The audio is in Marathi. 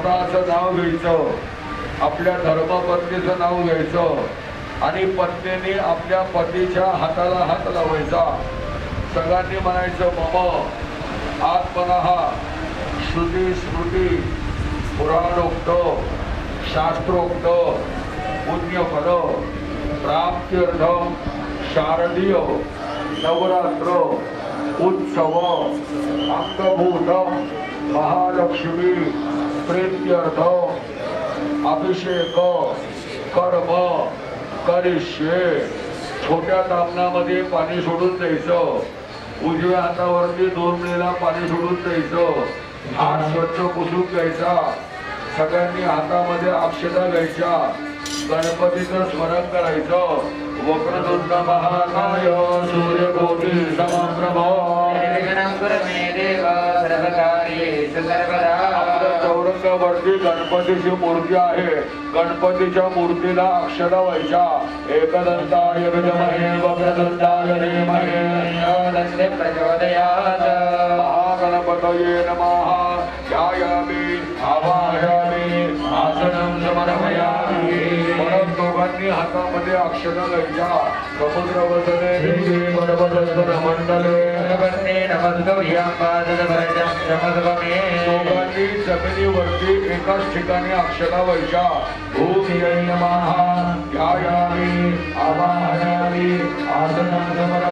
कुणाचं नाव घ्यायचं, आपल्या धर्मपत्नीचं नाव घ्यायचं आणि पत्नीने आपल्या पतीच्या हाताला हात लावायचा. सगळ्यांनी म्हणायचं मम आत्मनः श्रुती स्मृती पुराणोक्त शास्त्रोक्त पुण्यफल प्राप्त्यर्थ शारदीय नवरात्र उत्सव अंगभूत महालक्ष्मी प्रीत्यर्थ अभिषेक कर्म करिष्ये. छोट्या तामणामध्ये पाणी सोडून द्यायचं, उजव्या हातावरती 2 वेळेला पाणी सोडून द्यायचं, हात स्वच्छ पुसून घ्यायचा. सगळ्यांनी हातामध्ये अक्षता घ्यायच्या, गणपतीचं स्मरण करायचं. वक्रतुंड महाकाय सूर्यकोटी समप्रभ चौरंगावरती गणपतीची मूर्ती आहे, गणपतीच्या मूर्तीला अक्षता व्हायच्या. एकदंताय विद्महे वक्रतुंडाय धीमहि तन्नो प्रचोदयात्. महागणपतये नमः. ध्यायामि आवाहयामि आसनं समर्पयामि. परत दोघांनी हातामध्ये अक्षता घ्यायच्या. समुद्रवसने देवी वनवसंतमंडले दोघांनी जमिनीवरती एकाच ठिकाणी अक्षता व्हायच्या. भूमियै नमः. ध्यायामि आवाहयामि आसनं समर्पयामि.